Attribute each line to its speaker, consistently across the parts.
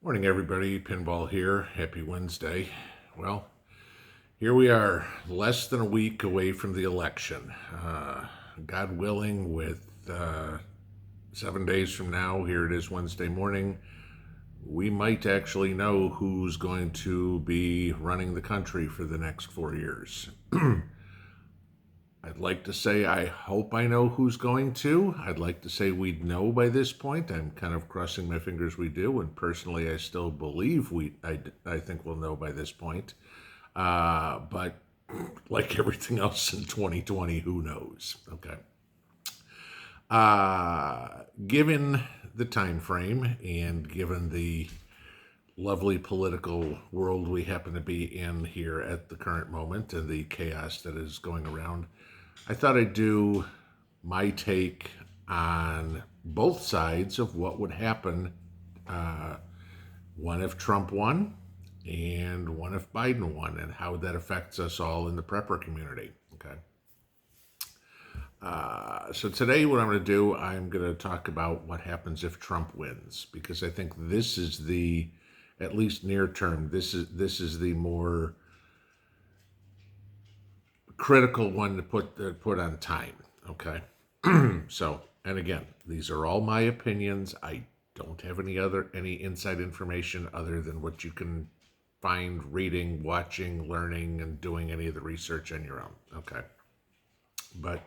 Speaker 1: Morning, everybody. Pinball here. Happy Wednesday. Well, here we are, less than a week away from the election. God willing, with 7 days from now, here it is Wednesday morning, we might actually know who's going to be running the country for the next 4 years. I'd like to say I hope I know who's going to. I'd like to say we'd know by this point. I'm kind of crossing my fingers we do, and personally, I still believe I think we'll know by this point. But like everything else in 2020, who knows? Okay. Given the time frame and given the lovely political world we happen to be in here at the current moment and the chaos that is going around, I thought I'd do my take on both sides of what would happen, one if Trump won and one if Biden won, and how that affects us all in the prepper community. Okay. So today, what I'm going to do, I'm going to talk about what happens if Trump wins, because I think this is the, at least near term, this is the more critical one to put on time. Okay. So, and again, these are all my opinions. I don't have any inside information other than what you can find reading, watching, learning, and doing any of the research on your own. Okay. But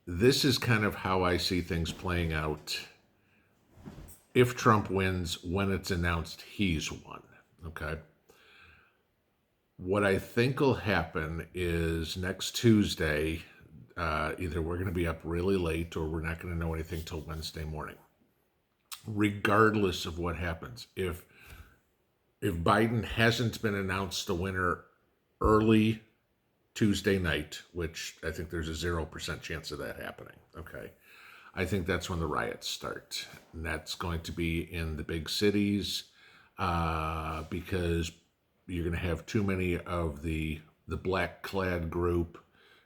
Speaker 1: this is kind of how I see things playing out if Trump wins when it's announced he's won. Okay. What I think will happen is next Tuesday, either we're going to be up really late or we're not going to know anything till Wednesday morning. Regardless of what happens, if Biden hasn't been announced the winner early Tuesday night, which I think there's a 0% chance of that happening, okay, I think that's when the riots start. And that's going to be in the big cities, because you're going to have too many of the black clad group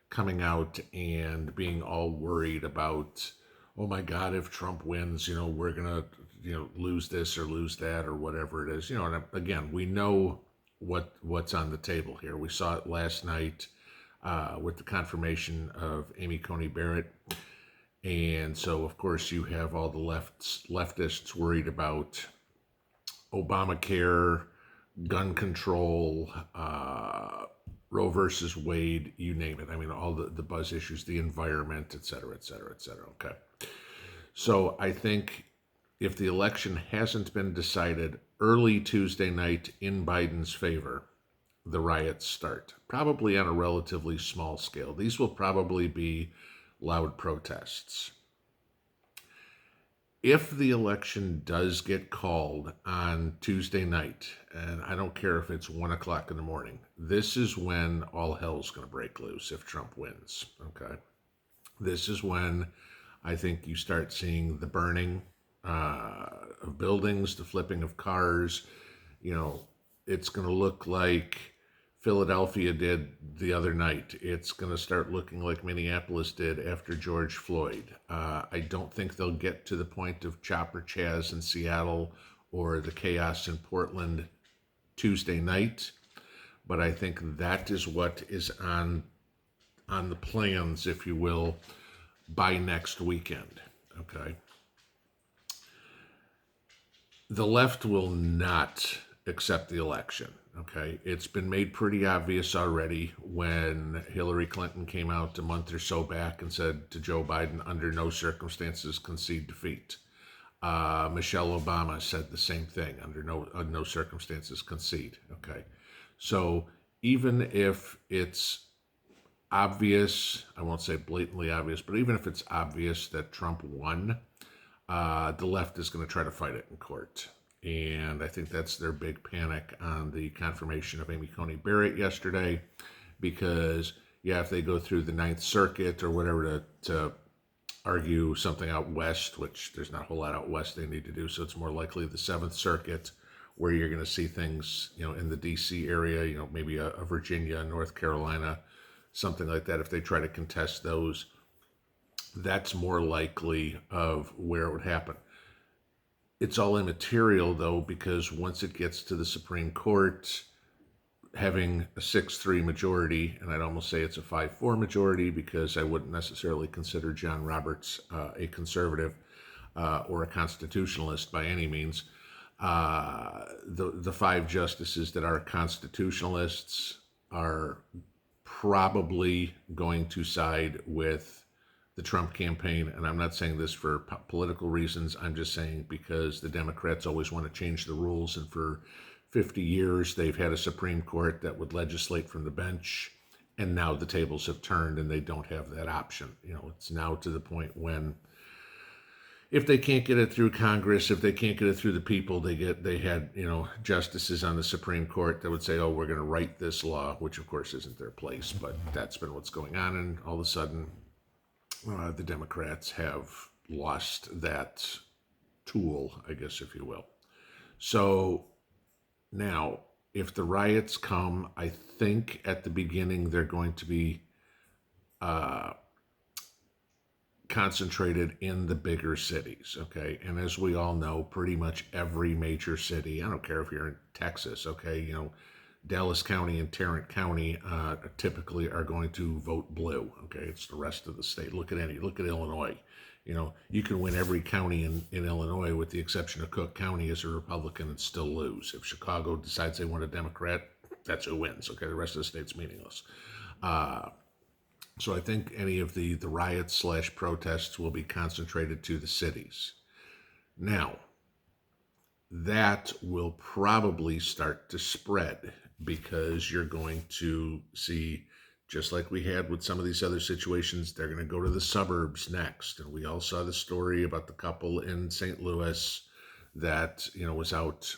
Speaker 1: coming out and being all worried about, oh my God, if Trump wins, we're going to, lose this or lose that or whatever it is. And again, we know what's on the table here. We saw it last night with the confirmation of Amy Coney Barrett. And so, of course, you have all the leftists worried about Obamacare, gun control, Roe versus Wade, you name it. I mean, all the buzz issues, the environment, et cetera, et cetera, et cetera. Okay. So I think if the election hasn't been decided early Tuesday night in Biden's favor, the riots start, probably on a relatively small scale. These will probably be loud protests. If the election does get called on Tuesday night, and I don't care if it's 1 o'clock in the morning, this is when all hell's going to break loose if Trump wins. Okay. This is when I think you start seeing the burning of buildings, the flipping of cars. It's going to look like Philadelphia did the other night. It's going to start looking like Minneapolis did after George Floyd. I don't think they'll get to the point of Chopper Chaz in Seattle or the chaos in Portland Tuesday night, but I think that is what is on the plans, if you will, by next weekend. Okay. The left will not accept the election. Okay. It's been made pretty obvious already when Hillary Clinton came out a month or so back and said to Joe Biden, under no circumstances concede defeat. Michelle Obama said the same thing, under no circumstances concede. Okay. So even if it's obvious, I won't say blatantly obvious, but even if it's obvious that Trump won, the left is going to try to fight it in court. And I think that's their big panic on the confirmation of Amy Coney Barrett yesterday, because, yeah, if they go through the Ninth Circuit or whatever to argue something out west, which there's not a whole lot out west they need to do, so it's more likely the Seventh Circuit, where you're going to see things, in the D.C. area, maybe a Virginia, North Carolina, something like that. If they try to contest those, that's more likely of where it would happen. It's all immaterial, though, because once it gets to the Supreme Court, having a 6-3 majority, and I'd almost say it's a 5-4 majority because I wouldn't necessarily consider John Roberts a conservative or a constitutionalist by any means. The five justices that are constitutionalists are probably going to side with the Trump campaign. And I'm not saying this for political reasons. I'm just saying because the Democrats always want to change the rules. And for 50 years, they've had a Supreme Court that would legislate from the bench. And now the tables have turned and they don't have that option. It's now to the point when if they can't get it through Congress, if they can't get it through the people, they had justices on the Supreme Court that would say, "Oh, we're going to write this law," which of course isn't their place, but that's been what's going on, and all of a sudden, the Democrats have lost that tool, I guess, if you will. So now, if the riots come, I think at the beginning they're going to be concentrated in the bigger cities, okay? And as we all know, pretty much every major city, I don't care if you're in Texas, okay, Dallas County and Tarrant County typically are going to vote blue, okay? It's the rest of the state. Look at Illinois. You can win every county in Illinois with the exception of Cook County as a Republican and still lose. If Chicago decides they want a Democrat, that's who wins, okay? The rest of the state's meaningless. So I think any of the riots/protests will be concentrated to the cities. Now, that will probably start to spread because you're going to see, just like we had with some of these other situations, they're going to go to the suburbs next. And we all saw the story about the couple in St. Louis that, was out,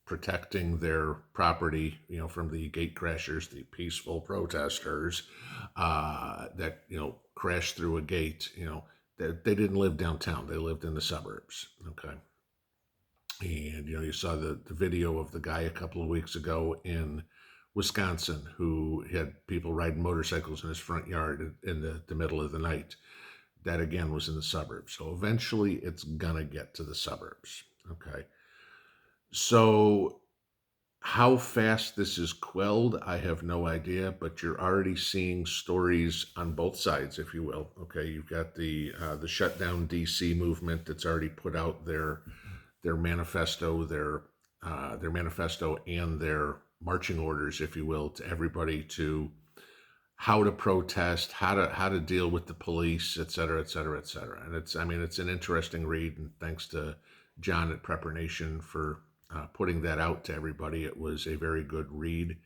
Speaker 1: protecting their property, from the gate crashers, the peaceful protesters that, crashed through a gate, that they didn't live downtown. They lived in the suburbs. Okay. And, you saw the video of the guy a couple of weeks ago in Wisconsin who had people riding motorcycles in his front yard in the middle of the night. That again was in the suburbs. So eventually it's going to get to the suburbs. Okay. So how fast this is quelled, I have no idea, but you're already seeing stories on both sides, if you will. Okay, you've got the shutdown DC movement that's already put out their manifesto, their manifesto and their marching orders, if you will, to everybody to how to protest, how to deal with the police, et cetera, et cetera, et cetera. And it's an interesting read, and thanks to John at Prepper Nation for putting that out to everybody. It was a very good read.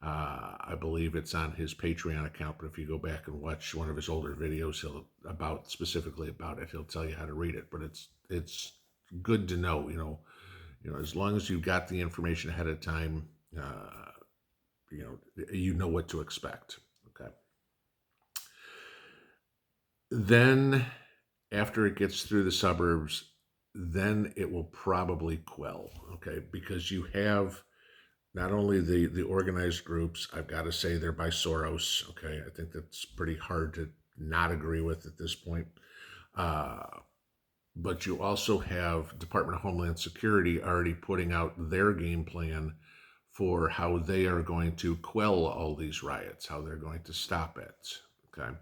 Speaker 1: I believe it's on his Patreon account, but if you go back and watch one of his older videos, specifically about it, he'll tell you how to read it. But it's good to know, as long as you've got the information ahead of time, you know what to expect. Okay. Then after it gets through the suburbs, then it will probably quell, okay? Because you have not only the organized groups, I've got to say they're by Soros, okay? I think that's pretty hard to not agree with at this point. But you also have Department of Homeland Security already putting out their game plan for how they are going to quell all these riots, how they're going to stop it, okay?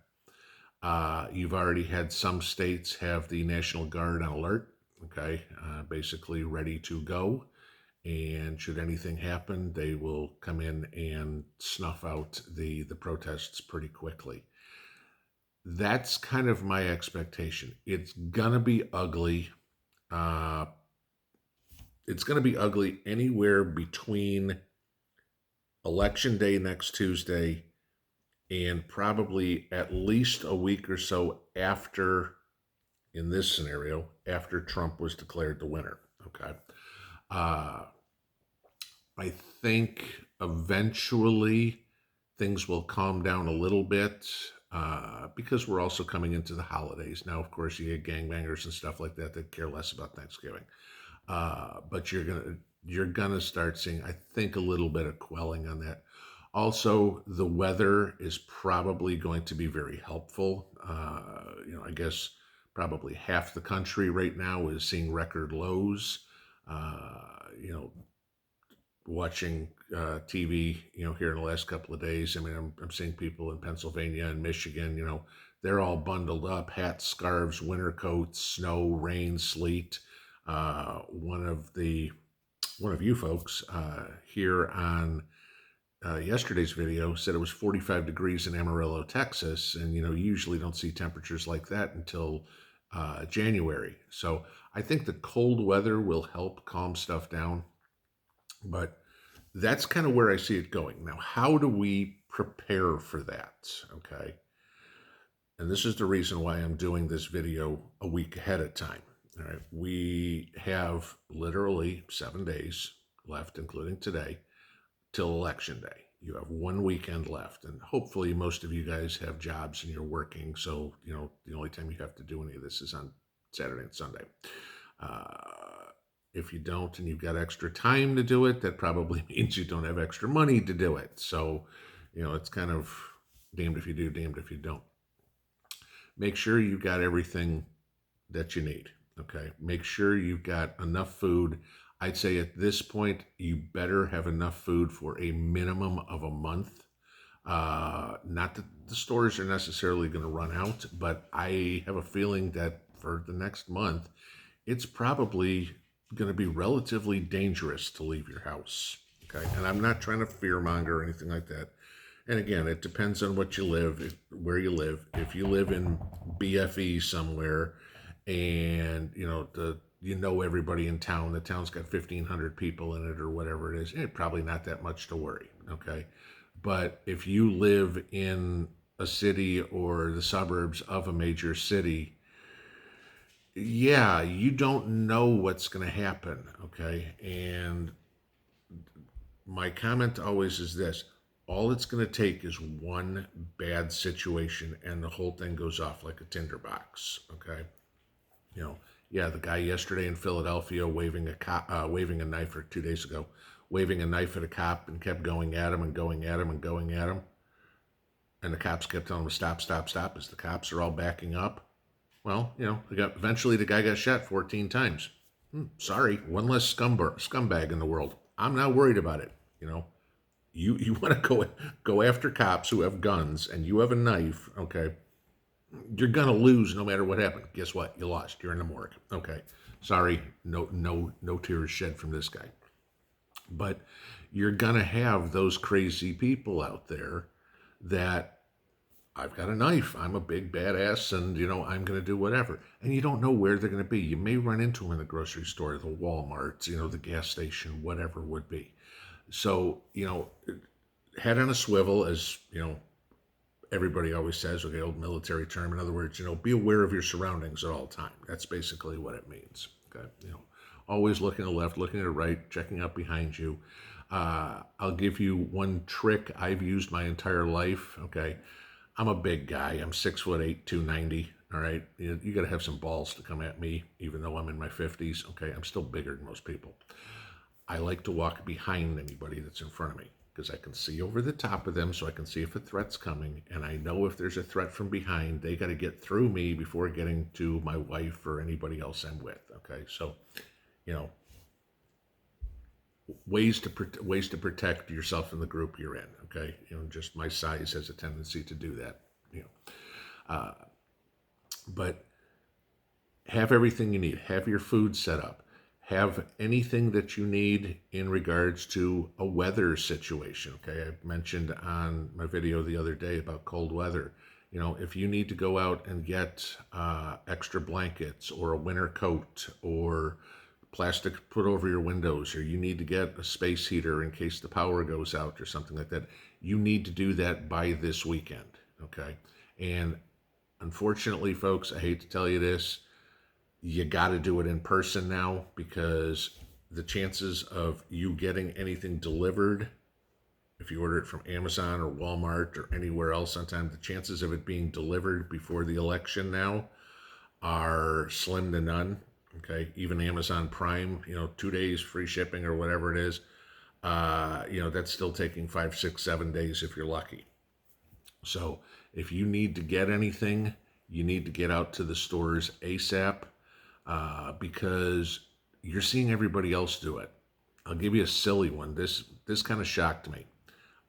Speaker 1: You've already had some states have the National Guard on alert, okay, basically ready to go. And should anything happen, they will come in and snuff out the protests pretty quickly. That's kind of my expectation. It's going to be ugly. It's going to be ugly anywhere between Election Day next Tuesday and probably at least a week or so after, in this scenario, after Trump was declared the winner. Okay. I think eventually things will calm down a little bit because we're also coming into the holidays. Now, of course, you get gangbangers and stuff like that care less about Thanksgiving. But you're gonna start seeing, I think, a little bit of quelling on that. Also, the weather is probably going to be very helpful. I guess Probably half the country right now is seeing record lows. You know, watching TV, here in the last couple of days. I mean, I'm seeing people in Pennsylvania and Michigan, they're all bundled up, hats, scarves, winter coats, snow, rain, sleet. One of you folks here on yesterday's video said it was 45 degrees in Amarillo, Texas, and you usually don't see temperatures like that until January. So I think the cold weather will help calm stuff down, but that's kind of where I see it going. Now, how do we prepare for that? Okay. And this is the reason why I'm doing this video a week ahead of time. All right. We have literally 7 days left, including today, till Election Day. You have one weekend left, and hopefully most of you guys have jobs and you're working. So, the only time you have to do any of this is on Saturday and Sunday. If you don't and you've got extra time to do it, that probably means you don't have extra money to do it. So, it's kind of damned if you do, damned if you don't. Make sure you've got everything that you need. Okay. Make sure you've got enough food. I'd say at this point, you better have enough food for a minimum of a month. Not that the stores are necessarily going to run out, but I have a feeling that for the next month, it's probably going to be relatively dangerous to leave your house. Okay. And I'm not trying to fearmonger or anything like that. And again, it depends on what you live, where you live. If you live in BFE somewhere and, everybody in town, the town's got 1,500 people in it or whatever it is, probably not that much to worry. Okay. But if you live in a city or the suburbs of a major city, yeah, you don't know what's going to happen. Okay. And my comment always is this: all it's going to take is one bad situation and the whole thing goes off like a tinderbox. Okay. Yeah, the guy yesterday in Philadelphia waving a knife, or 2 days ago, waving a knife at a cop and kept going at him and going at him and going at him. And the cops kept telling him to stop, stop, stop, as the cops are all backing up. Well, eventually the guy got shot 14 times. Sorry, one less scumbag in the world. I'm not worried about it. You want to go after cops who have guns and you have a knife, okay? You're gonna lose no matter what happened. Guess what? You lost. You're in the morgue. Okay. Sorry, no tears shed from this guy. But you're gonna have those crazy people out there that I've got a knife. I'm a big badass, and I'm gonna do whatever. And you don't know where they're gonna be. You may run into them in the grocery store, the Walmart, the gas station, whatever it would be. So head on a swivel, as everybody always says, with the old military term. In other words, be aware of your surroundings at all time. That's basically what it means. Okay, always looking to the left, looking to the right, checking out behind you. I'll give you one trick I've used my entire life. Okay, I'm a big guy. I'm 6'8", 290. All right, you got to have some balls to come at me, even though I'm in my 50s. Okay, I'm still bigger than most people. I like to walk behind anybody that's in front of me, because I can see over the top of them, so I can see if a threat's coming, and I know if there's a threat from behind, they got to get through me before getting to my wife or anybody else I'm with. Okay, so ways to protect yourself and the group you're in. Okay, just my size has a tendency to do that. But have everything you need. Have your food set up. Have anything that you need in regards to a weather situation. Okay, I mentioned on my video the other day about cold weather. If you need to go out and get extra blankets or a winter coat or plastic to put over your windows, or you need to get a space heater in case the power goes out or something like that, you need to do that by this weekend. Okay, and unfortunately, folks, I hate to tell you this, you got to do it in person now, because the chances of you getting anything delivered, if you order it from Amazon or Walmart or anywhere else, sometimes the chances of it being delivered before the election now are slim to none. Okay, even Amazon Prime, 2 days free shipping or whatever it is, that's still taking 5, 6, 7 days if you're lucky. So if you need to get anything, You need to get out to the stores ASAP because you're seeing everybody else do it. I'll give you a silly one. This kind of shocked me.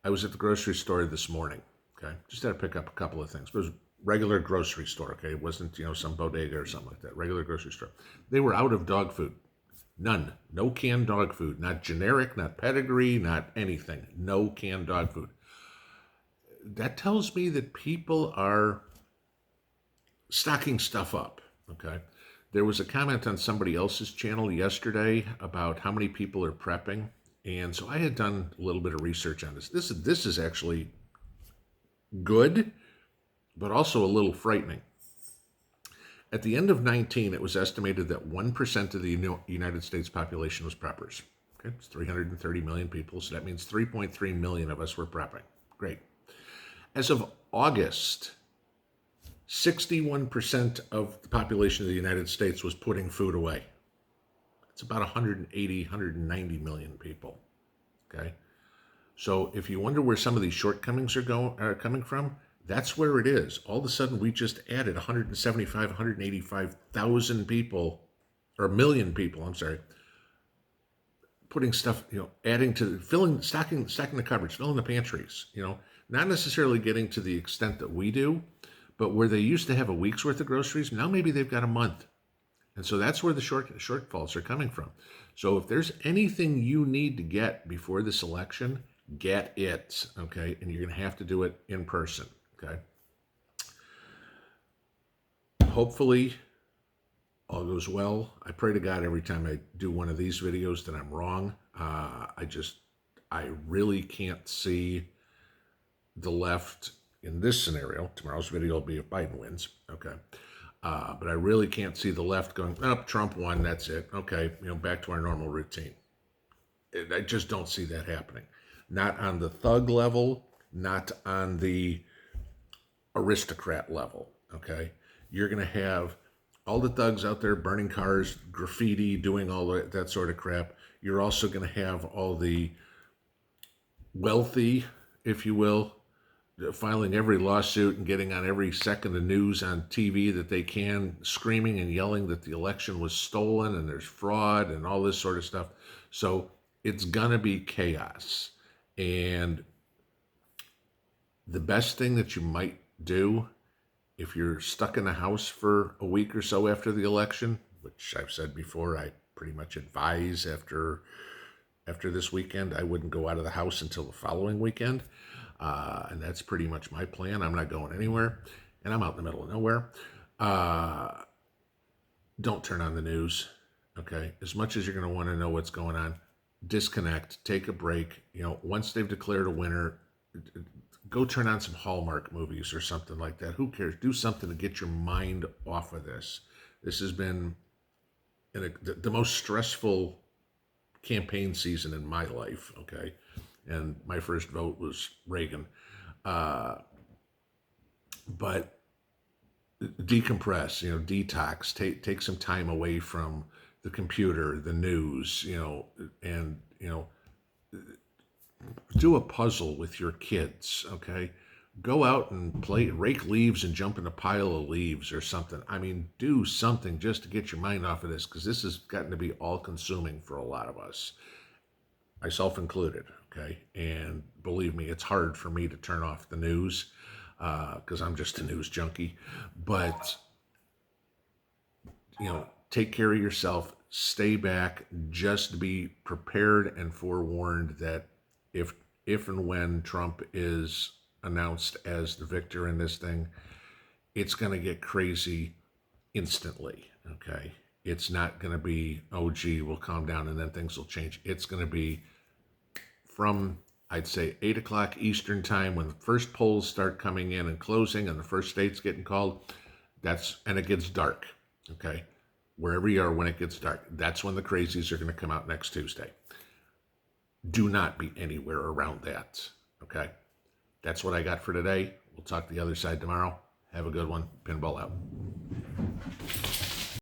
Speaker 1: I was at the grocery store this morning. Okay, just had to pick up a couple of things. It was a regular grocery store. Okay, it wasn't some bodega or something like that. Regular grocery store. They were out of dog food. None. No canned dog food. Not generic. Not pedigree. Not anything. No canned dog food. That tells me that people are stocking stuff up. Okay. There was a comment on somebody else's channel yesterday about how many people are prepping. And so I had done a little bit of research on this. This is actually good, but also a little frightening. At the end of 19, it was estimated that 1% of the United States population was preppers. Okay, it's 330 million people, so that means 3.3 million of us were prepping. Great. As of August, 61% of the population of the United States was putting food away. It's about 180, 190 million people. Okay? So if you wonder where some of these shortcomings are coming from, that's where it is. All of a sudden, we just added 175, 185,000 people, or a million people, I'm sorry, putting stuff, adding to, stocking the cupboards, filling the pantries, not necessarily getting to the extent that we do, but where they used to have a week's worth of groceries, now maybe they've got a month. And so that's where the shortfalls are coming from. So if there's anything you need to get before this election, get it, okay? And you're going to have to do it in person, okay? Hopefully, all goes well. I pray to God every time I do one of these videos that I'm wrong. I really can't see the left in this scenario. Tomorrow's video will be if Biden wins, okay? But I really can't see the left going, Trump won, that's it. Okay, back to our normal routine. I just don't see that happening. Not on the thug level, not on the aristocrat level, okay? You're going to have all the thugs out there burning cars, graffiti, doing all that sort of crap. You're also going to have all the wealthy, if you will, filing every lawsuit and getting on every second of news on TV that they can, screaming and yelling that the election was stolen and there's fraud and all this sort of stuff. So it's going to be chaos. And the best thing that you might do if you're stuck in a house for a week or so after the election, which I've said before, I pretty much advise after this weekend, I wouldn't go out of the house until the following weekend. And that's pretty much my plan. I'm not going anywhere, and I'm out in the middle of nowhere. Don't turn on the news, okay? As much as you're going to want to know what's going on, disconnect, take a break. Once they've declared a winner, go turn on some Hallmark movies or something like that. Who cares? Do something to get your mind off of this. This has been the most stressful campaign season in my life, okay? And my first vote was Reagan. But decompress, detox, take some time away from the computer, the news, and, do a puzzle with your kids, okay? Go out and rake leaves and jump in a pile of leaves or something. I mean, do something just to get your mind off of this, because this has gotten to be all-consuming for a lot of us, myself included, okay? And believe me, it's hard for me to turn off the news because I'm just a news junkie. But, take care of yourself, stay back, just be prepared and forewarned that if and when Trump is announced as the victor in this thing, it's going to get crazy instantly, okay? It's not going to be, oh, gee, we'll calm down and then things will change. It's going to be from, I'd say, 8 o'clock Eastern time when the first polls start coming in and closing and the first state's getting called. And it gets dark, okay? Wherever you are when it gets dark, that's when the crazies are going to come out next Tuesday. Do not be anywhere around that, okay? That's what I got for today. We'll talk the other side tomorrow. Have a good one. Pinball out.